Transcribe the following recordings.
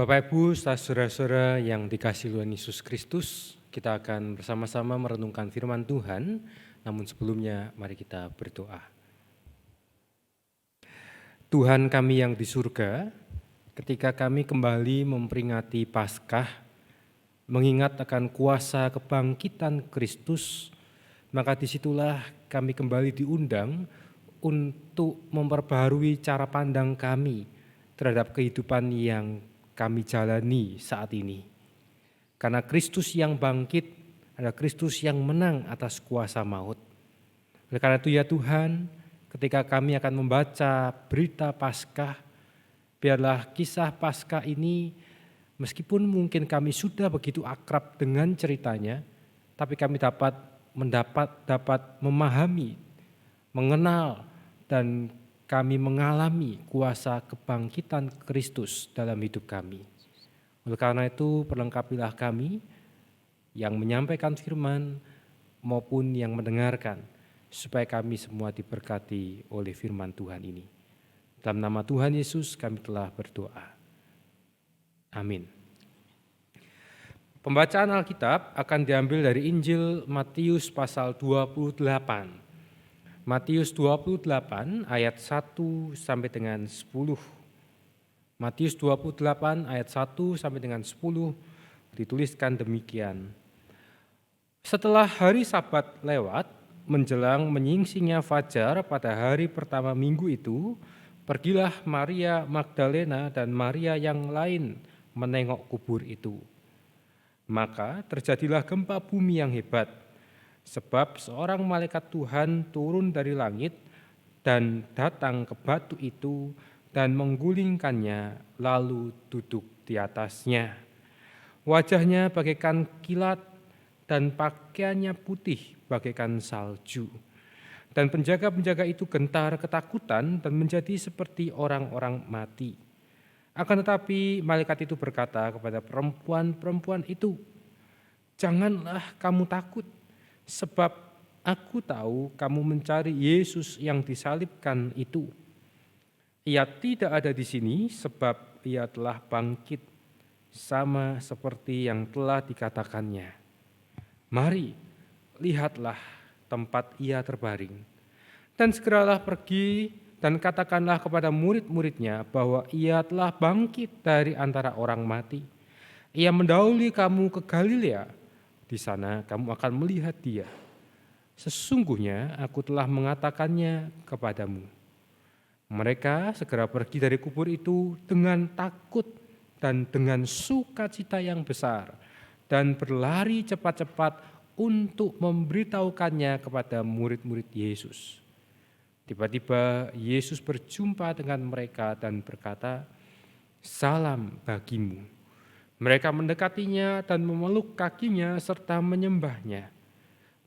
Bapak Ibu, saudara-saudara yang dikasihi Tuhan Yesus Kristus, kita akan bersama-sama merenungkan firman Tuhan, namun sebelumnya mari kita berdoa. Tuhan kami yang di surga, ketika kami kembali memperingati Paskah, mengingat akan kuasa kebangkitan Kristus, maka disitulah kami kembali diundang untuk memperbaharui cara pandang kami terhadap kehidupan yang kami jalani saat ini. Karena Kristus yang bangkit adalah Kristus yang menang atas kuasa maut. Oleh karena itu ya Tuhan, ketika kami akan membaca berita Paskah, biarlah kisah Paskah ini meskipun mungkin kami sudah begitu akrab dengan ceritanya, tapi kami dapat memahami, mengenal, dan kami mengalami kuasa kebangkitan Kristus dalam hidup kami. Oleh karena itu perlengkapilah kami yang menyampaikan firman maupun yang mendengarkan, supaya kami semua diberkati oleh firman Tuhan ini. Dalam nama Tuhan Yesus kami telah berdoa. Amin. Pembacaan Alkitab akan diambil dari Injil Matius pasal 28. Matius 28 ayat 1 sampai dengan 10. Matius 28 ayat 1 sampai dengan 10 dituliskan demikian. Setelah hari Sabat lewat, menjelang menyingsingnya fajar pada hari pertama minggu itu, pergilah Maria Magdalena dan Maria yang lain menengok kubur itu. Maka terjadilah gempa bumi yang hebat, sebab seorang malaikat Tuhan turun dari langit dan datang ke batu itu dan menggulingkannya lalu duduk di atasnya. Wajahnya bagaikan kilat dan pakaiannya putih bagaikan salju. Dan penjaga-penjaga itu gentar ketakutan dan menjadi seperti orang-orang mati. Akan tetapi malaikat itu berkata kepada perempuan-perempuan itu, "Janganlah kamu takut, sebab aku tahu kamu mencari Yesus yang disalibkan itu. Ia tidak ada di sini sebab ia telah bangkit sama seperti yang telah dikatakannya. Mari, lihatlah tempat ia terbaring. Dan segeralah pergi dan katakanlah kepada murid-muridnya bahwa ia telah bangkit dari antara orang mati. Ia mendahului kamu ke Galilea, di sana kamu akan melihat dia. Sesungguhnya aku telah mengatakannya kepadamu." Mereka segera pergi dari kubur itu dengan takut dan dengan sukacita yang besar, dan berlari cepat-cepat untuk memberitahukannya kepada murid-murid Yesus. Tiba-tiba Yesus berjumpa dengan mereka dan berkata, "Salam bagimu." Mereka mendekatinya dan memeluk kakinya serta menyembahnya.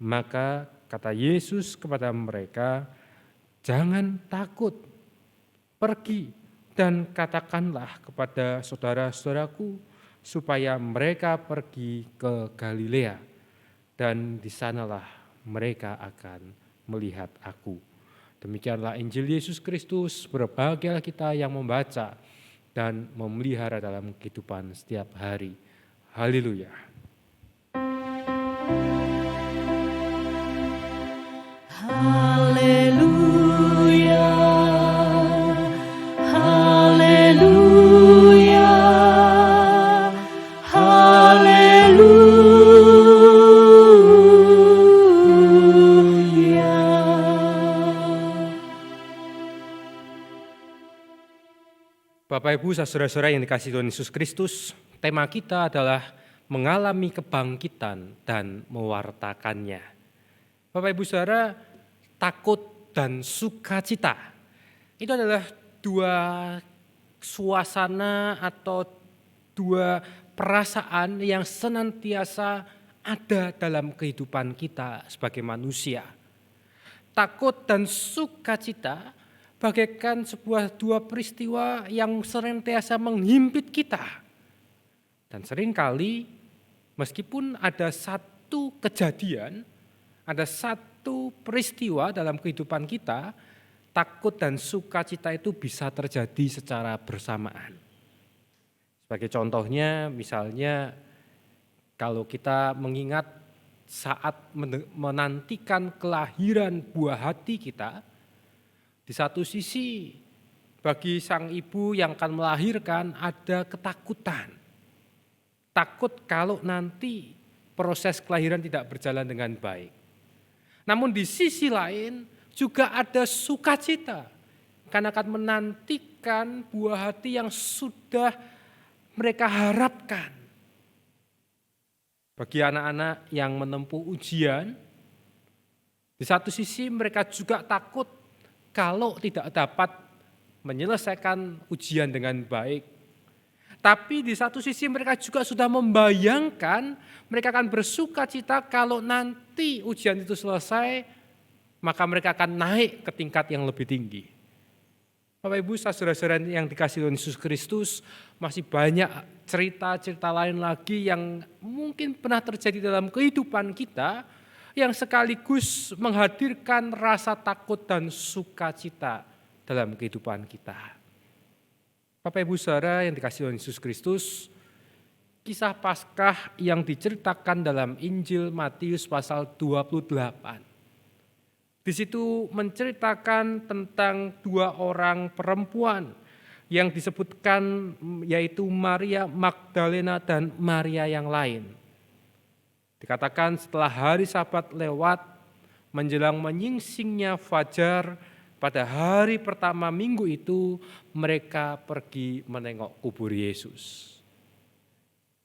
Maka kata Yesus kepada mereka, "Jangan takut, pergi dan katakanlah kepada saudara-saudaraku supaya mereka pergi ke Galilea, dan di sanalah mereka akan melihat aku." Demikianlah Injil Yesus Kristus. Berbahagialah kita yang membaca dan memelihara dalam kehidupan setiap hari. Haleluya. Haleluya, haleluya, haleluya. Bapak Ibu, saudara-saudara yang dikasihi Tuhan Yesus Kristus, tema kita adalah mengalami kebangkitan dan mewartakannya. Bapak Ibu saudara, takut dan sukacita itu adalah dua suasana atau dua perasaan yang senantiasa ada dalam kehidupan kita sebagai manusia. Takut dan sukacita bagaikan dua peristiwa yang senantiasa menghimpit kita. Dan seringkali meskipun ada satu kejadian, ada satu peristiwa dalam kehidupan kita, takut dan sukacita itu bisa terjadi secara bersamaan. Sebagai contohnya misalnya kalau kita mengingat saat menantikan kelahiran buah hati kita, di satu sisi bagi sang ibu yang akan melahirkan ada ketakutan. Takut kalau nanti proses kelahiran tidak berjalan dengan baik. Namun di sisi lain juga ada sukacita karena akan menantikan buah hati yang sudah mereka harapkan. Bagi anak-anak yang menempuh ujian, di satu sisi mereka juga takut kalau tidak dapat menyelesaikan ujian dengan baik. Tapi di satu sisi mereka juga sudah membayangkan mereka akan bersukacita kalau nanti ujian itu selesai, maka mereka akan naik ke tingkat yang lebih tinggi. Bapak Ibu saudara-saudara yang dikasihi Tuhan Yesus Kristus, masih banyak cerita-cerita lain lagi yang mungkin pernah terjadi dalam kehidupan kita yang sekaligus menghadirkan rasa takut dan sukacita dalam kehidupan kita. Bapak Ibu saudara yang dikasihi Tuhan Yesus Kristus, kisah Paskah yang diceritakan dalam Injil Matius pasal 28. Di situ menceritakan tentang dua orang perempuan yang disebutkan yaitu Maria Magdalena dan Maria yang lain. Dikatakan setelah hari Sabat lewat menjelang menyingsingnya fajar pada hari pertama minggu itu mereka pergi menengok kubur Yesus.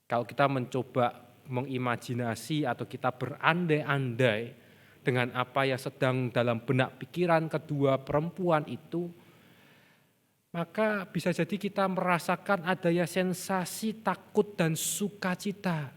Kalau kita mencoba mengimajinasi atau kita berandai-andai dengan apa yang sedang dalam benak pikiran kedua perempuan itu, maka bisa jadi kita merasakan adanya sensasi takut dan sukacita.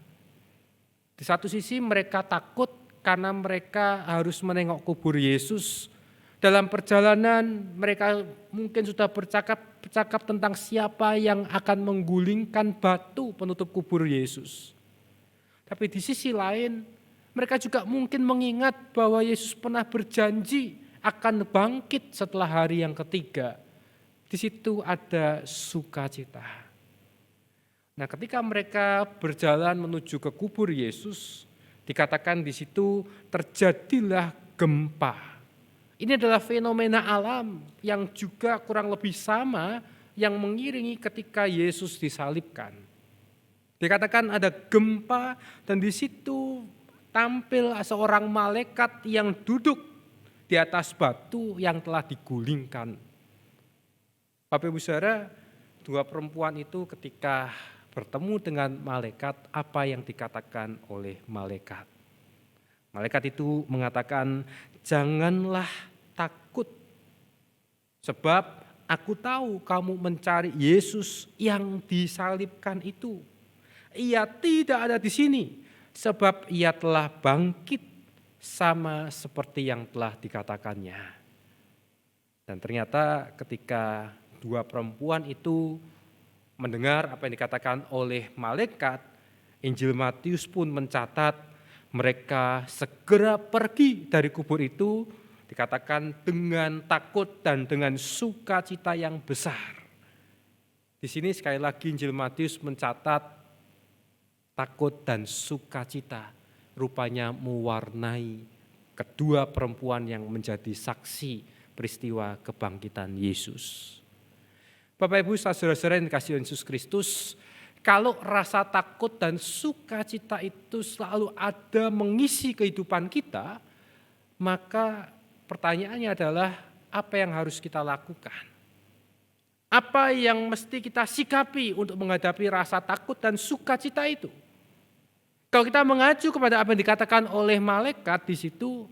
Di satu sisi mereka takut karena mereka harus menengok kubur Yesus. Dalam perjalanan mereka mungkin sudah bercakap tentang siapa yang akan menggulingkan batu penutup kubur Yesus. Tapi di sisi lain mereka juga mungkin mengingat bahwa Yesus pernah berjanji akan bangkit setelah hari yang ketiga. Di situ ada sukacita. Nah, ketika mereka berjalan menuju ke kubur Yesus, dikatakan di situ terjadilah gempa. Ini adalah fenomena alam yang juga kurang lebih sama yang mengiringi ketika Yesus disalibkan. Dikatakan ada gempa dan di situ tampil seorang malaikat yang duduk di atas batu yang telah digulingkan. Bapak Ibu saudara, dua perempuan itu ketika bertemu dengan malaikat, apa yang dikatakan oleh malaikat? Malaikat itu mengatakan, janganlah takut, sebab aku tahu kamu mencari Yesus yang disalibkan itu. Ia tidak ada di sini, sebab ia telah bangkit sama seperti yang telah dikatakannya. Dan ternyata ketika dua perempuan itu mendengar apa yang dikatakan oleh malaikat, Injil Matius pun mencatat mereka segera pergi dari kubur itu, dikatakan dengan takut dan dengan sukacita yang besar. Di sini sekali lagi Injil Matius mencatat takut dan sukacita rupanya mewarnai kedua perempuan yang menjadi saksi peristiwa kebangkitan Yesus. Bapak Ibu saudara-saudara yang dikasihi Yesus Kristus, kalau rasa takut dan sukacita itu selalu ada mengisi kehidupan kita, maka pertanyaannya adalah apa yang harus kita lakukan? Apa yang mesti kita sikapi untuk menghadapi rasa takut dan sukacita itu? Kalau kita mengacu kepada apa yang dikatakan oleh malaikat di situ,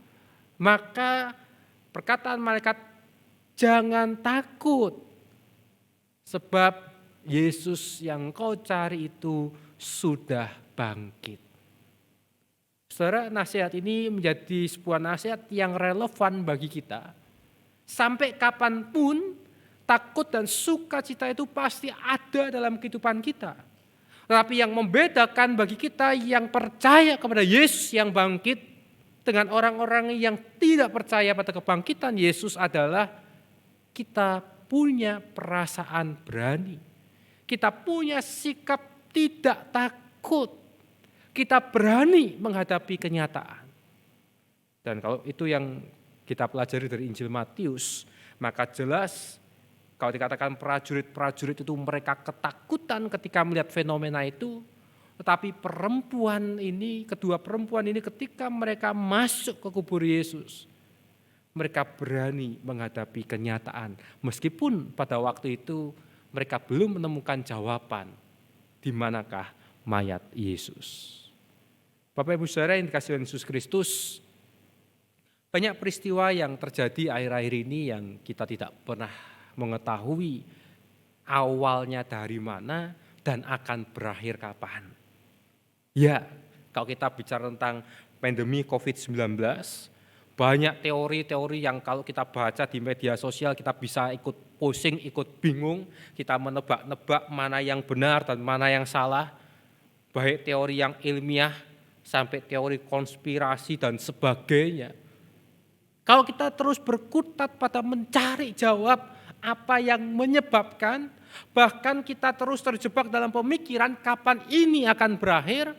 maka perkataan malaikat jangan takut, sebab Yesus yang kau cari itu sudah bangkit. Saudara, nasihat ini menjadi sebuah nasihat yang relevan bagi kita. Sampai kapanpun takut dan sukacita itu pasti ada dalam kehidupan kita. Tetapi yang membedakan bagi kita yang percaya kepada Yesus yang bangkit dengan orang-orang yang tidak percaya pada kebangkitan Yesus adalah kita punya perasaan berani. Kita punya sikap tidak takut. Kita berani menghadapi kenyataan. Dan kalau itu yang kita pelajari dari Injil Matius, maka jelas kalau dikatakan prajurit-prajurit itu mereka ketakutan ketika melihat fenomena itu, tetapi kedua perempuan ini ketika mereka masuk ke kubur Yesus, mereka berani menghadapi kenyataan. Meskipun pada waktu itu mereka belum menemukan jawaban di manakah mayat Yesus. Bapak Ibu Saudara yang dikasihi oleh Yesus Kristus, banyak peristiwa yang terjadi akhir-akhir ini yang kita tidak pernah mengetahui awalnya dari mana dan akan berakhir kapan. Ya, kalau kita bicara tentang pandemi COVID-19, banyak teori-teori yang kalau kita baca di media sosial kita bisa ikut pusing, ikut bingung, kita menebak-nebak mana yang benar dan mana yang salah, baik teori yang ilmiah sampai teori konspirasi dan sebagainya. Kalau kita terus berkutat pada mencari jawab apa yang menyebabkan, bahkan kita terus terjebak dalam pemikiran kapan ini akan berakhir,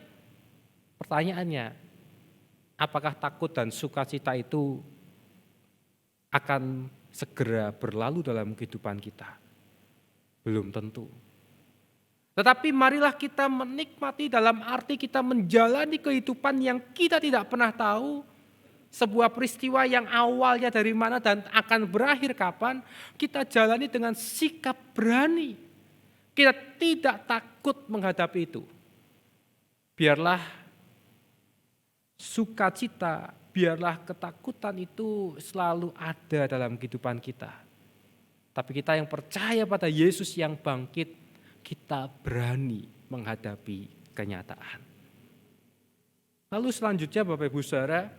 pertanyaannya, apakah takut dan sukacita itu akan segera berlalu dalam kehidupan kita? Belum tentu. Tetapi marilah kita menikmati dalam arti kita menjalani kehidupan yang kita tidak pernah tahu, sebuah peristiwa yang awalnya dari mana dan akan berakhir kapan, kita jalani dengan sikap berani. Kita tidak takut menghadapi itu. Biarlah sukacita, biarlah ketakutan itu selalu ada dalam kehidupan kita. Tapi kita yang percaya pada Yesus yang bangkit, kita berani menghadapi kenyataan. Lalu selanjutnya Bapak Ibu Saudara,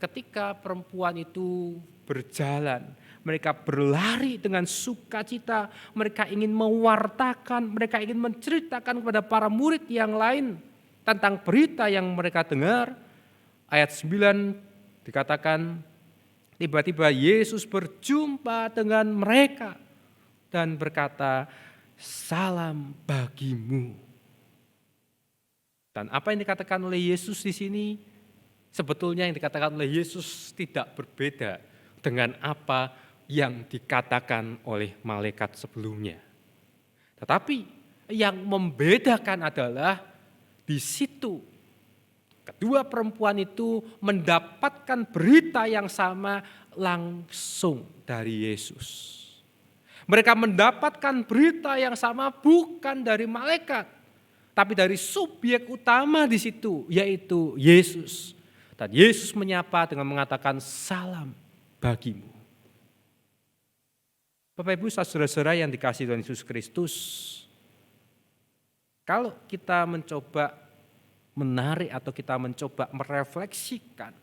ketika perempuan itu berjalan, mereka berlari dengan sukacita, mereka ingin mewartakan, mereka ingin menceritakan kepada para murid yang lain tentang berita yang mereka dengar. Ayat 9 dikatakan, tiba-tiba Yesus berjumpa dengan mereka dan berkata, "Salam bagimu." Dan apa yang dikatakan oleh Yesus di sini, sebetulnya yang dikatakan oleh Yesus tidak berbeda dengan apa yang dikatakan oleh malaikat sebelumnya. Tetapi yang membedakan adalah di situ kedua perempuan itu mendapatkan berita yang sama langsung dari Yesus. Mereka mendapatkan berita yang sama bukan dari malaikat, tapi dari subjek utama di situ, yaitu Yesus. Dan Yesus menyapa dengan mengatakan, "Salam bagimu." Bapak Ibu saudara-saudara yang dikasihi Tuhan Yesus Kristus, kalau kita mencoba menarik atau kita mencoba merefleksikan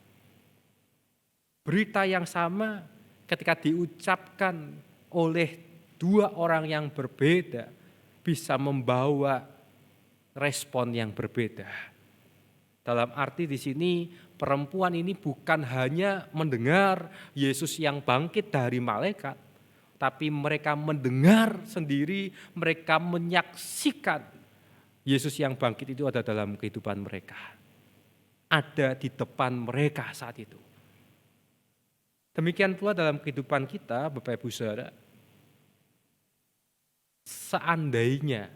berita yang sama ketika diucapkan oleh dua orang yang berbeda bisa membawa respon yang berbeda. Dalam arti di sini perempuan ini bukan hanya mendengar Yesus yang bangkit dari malaikat, tapi mereka mendengar sendiri, mereka menyaksikan Yesus yang bangkit itu ada dalam kehidupan mereka. Ada di depan mereka saat itu. Demikian pula dalam kehidupan kita, Bapak Ibu Saudara. Seandainya,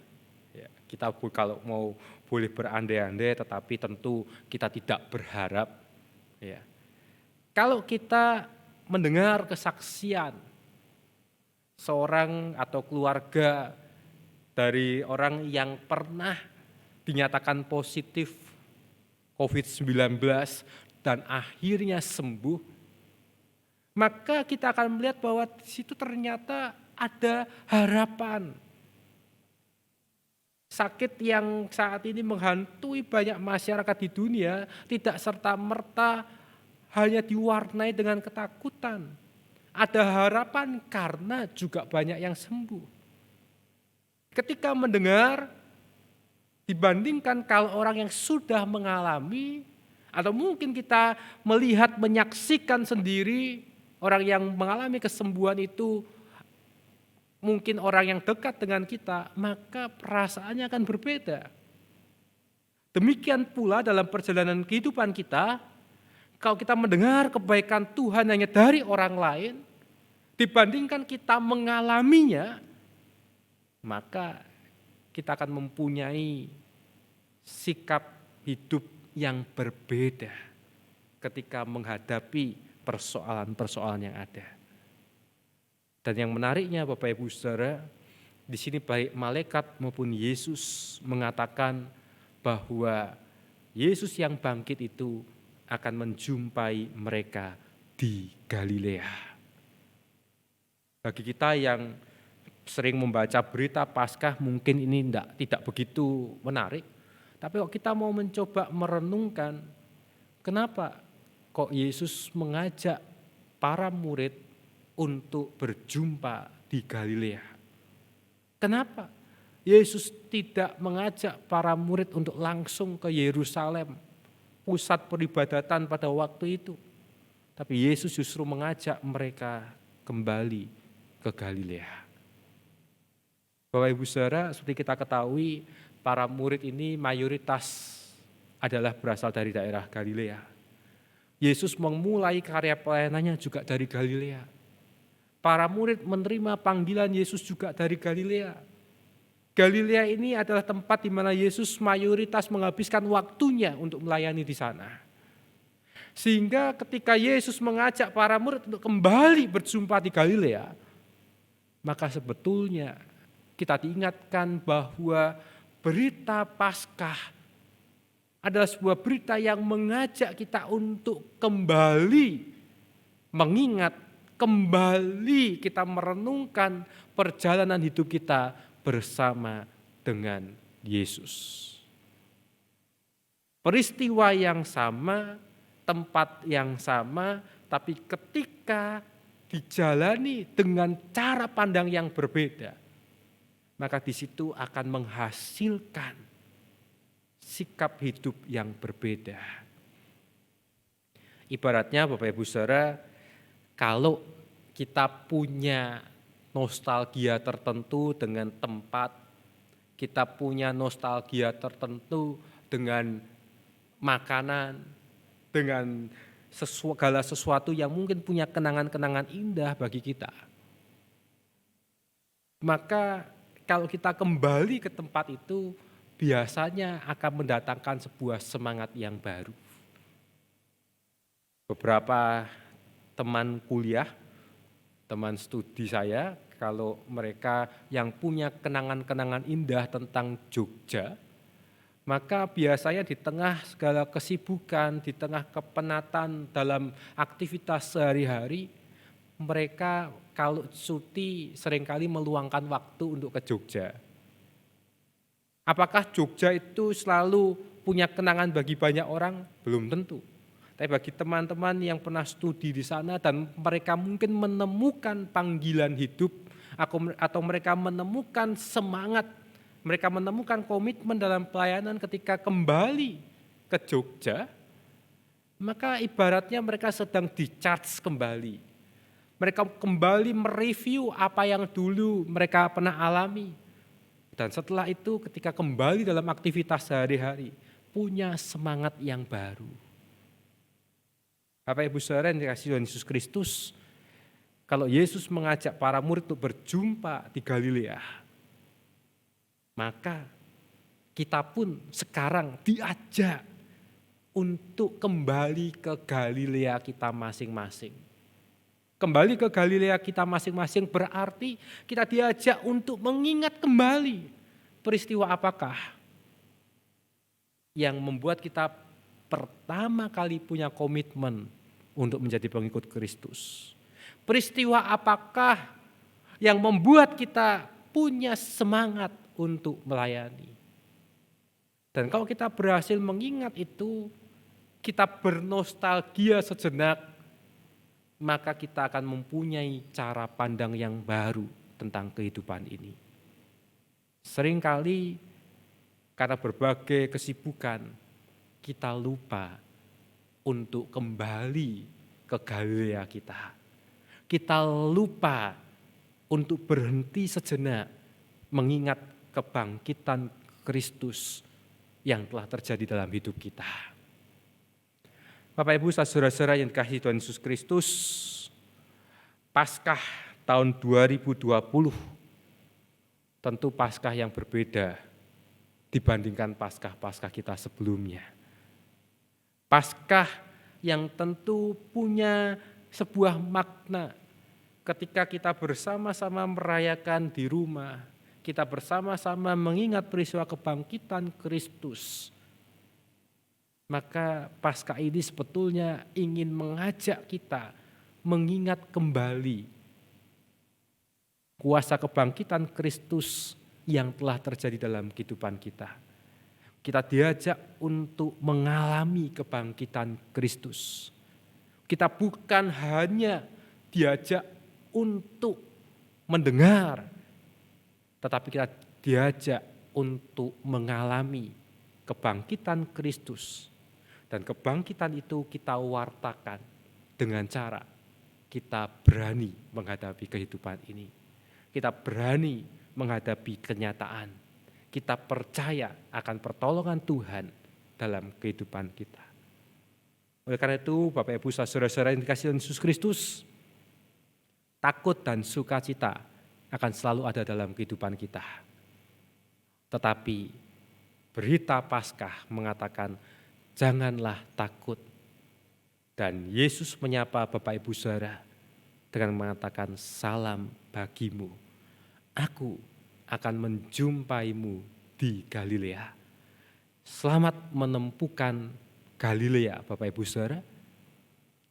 ya, kita kalau mau boleh berandai-andai, tetapi tentu kita tidak berharap. Ya. Kalau kita mendengar kesaksian seorang atau keluarga dari orang yang pernah dinyatakan positif COVID-19 dan akhirnya sembuh, maka kita akan melihat bahwa di situ ternyata ada harapan. Sakit yang saat ini menghantui banyak masyarakat di dunia tidak serta-merta hanya diwarnai dengan ketakutan. Ada harapan karena juga banyak yang sembuh. Ketika mendengar, dibandingkan kalau orang yang sudah mengalami, atau mungkin kita melihat, menyaksikan sendiri, orang yang mengalami kesembuhan itu mungkin orang yang dekat dengan kita, maka perasaannya akan berbeda. Demikian pula dalam perjalanan kehidupan kita, kalau kita mendengar kebaikan Tuhan hanya dari orang lain, dibandingkan kita mengalaminya, maka kita akan mempunyai sikap hidup yang berbeda ketika menghadapi persoalan-persoalan yang ada. Dan yang menariknya Bapak Ibu Saudara, di sini baik malaikat maupun Yesus mengatakan bahwa Yesus yang bangkit itu akan menjumpai mereka di Galilea. Bagi kita yang sering membaca berita Paskah mungkin ini tidak begitu menarik. Tapi kalau kita mau mencoba merenungkan, kenapa kok Yesus mengajak para murid untuk berjumpa di Galilea? Kenapa Yesus tidak mengajak para murid untuk langsung ke Yerusalem, pusat peribadatan pada waktu itu? Tapi Yesus justru mengajak mereka kembali ke Galilea. Bapak Ibu Saudara, seperti kita ketahui, para murid ini mayoritas adalah berasal dari daerah Galilea. Yesus memulai karya pelayanannya juga dari Galilea. Para murid menerima panggilan Yesus juga dari Galilea. Galilea ini adalah tempat di mana Yesus mayoritas menghabiskan waktunya untuk melayani di sana. Sehingga ketika Yesus mengajak para murid untuk kembali berjumpa di Galilea, maka sebetulnya kita diingatkan bahwa berita Paskah adalah sebuah berita yang mengajak kita untuk kembali mengingat, kembali kita merenungkan perjalanan hidup kita bersama dengan Yesus. Peristiwa yang sama, tempat yang sama, tapi ketika dijalani dengan cara pandang yang berbeda, maka di situ akan menghasilkan sikap hidup yang berbeda. Ibaratnya Bapak Ibu Saudara, kalau kita punya nostalgia tertentu dengan tempat, kita punya nostalgia tertentu dengan makanan, dengan segala sesuatu yang mungkin punya kenangan-kenangan indah bagi kita. Maka kalau kita kembali ke tempat itu, biasanya akan mendatangkan sebuah semangat yang baru. Beberapa teman kuliah, teman studi saya, kalau mereka yang punya kenangan-kenangan indah tentang Jogja, maka biasanya di tengah segala kesibukan, di tengah kepenatan dalam aktivitas sehari-hari, mereka kalau cuti seringkali meluangkan waktu untuk ke Jogja. Apakah Jogja itu selalu punya kenangan bagi banyak orang? Belum tentu. Tapi bagi teman-teman yang pernah studi di sana dan mereka mungkin menemukan panggilan hidup atau mereka menemukan semangat, mereka menemukan komitmen dalam pelayanan ketika kembali ke Jogja, maka ibaratnya mereka sedang di-charge kembali. Mereka kembali mereview apa yang dulu mereka pernah alami. Dan setelah itu ketika kembali dalam aktivitas sehari-hari, punya semangat yang baru. Bapak Ibu Saudara yang dikasihi Tuhan Yesus Kristus, kalau Yesus mengajak para murid untuk berjumpa di Galilea, maka kita pun sekarang diajak untuk kembali ke Galilea kita masing-masing. Kembali ke Galilea kita masing-masing berarti kita diajak untuk mengingat kembali peristiwa apakah yang membuat kita pertama kali punya komitmen untuk menjadi pengikut Kristus. Peristiwa apakah yang membuat kita punya semangat untuk melayani. Dan kalau kita berhasil mengingat itu, kita bernostalgia sejenak, maka kita akan mempunyai cara pandang yang baru tentang kehidupan ini. Seringkali karena berbagai kesibukan, kita lupa untuk kembali ke Galilea kita. Kita lupa untuk berhenti sejenak mengingat kebangkitan Kristus yang telah terjadi dalam hidup kita. Bapak Ibu saudara-saudara yang dikasihi Tuhan Yesus Kristus, Paskah tahun 2020 tentu Paskah yang berbeda dibandingkan Paskah-Paskah kita sebelumnya. Paskah yang tentu punya sebuah makna ketika kita bersama-sama merayakan di rumah, kita bersama-sama mengingat peristiwa kebangkitan Kristus. Maka Paskah ini sebetulnya ingin mengajak kita mengingat kembali kuasa kebangkitan Kristus yang telah terjadi dalam kehidupan kita. Kita diajak untuk mengalami kebangkitan Kristus. Kita bukan hanya diajak untuk mendengar, tetapi kita diajak untuk mengalami kebangkitan Kristus. Dan kebangkitan itu kita wartakan dengan cara kita berani menghadapi kehidupan ini. Kita berani menghadapi kenyataan. Kita percaya akan pertolongan Tuhan dalam kehidupan kita. Oleh karena itu, Bapak Ibu saudara-saudara yang dikasihi Yesus Kristus, takut dan sukacita akan selalu ada dalam kehidupan kita. Tetapi berita Paskah mengatakan, janganlah takut. Dan Yesus menyapa Bapak Ibu saudara dengan mengatakan, salam bagimu. Aku akan menjumpaimu di Galilea. Selamat menempuhkan Galilea Bapak Ibu saudara,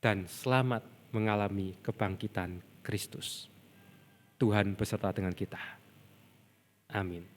dan selamat mengalami kebangkitan Kristus. Tuhan beserta dengan kita. Amin.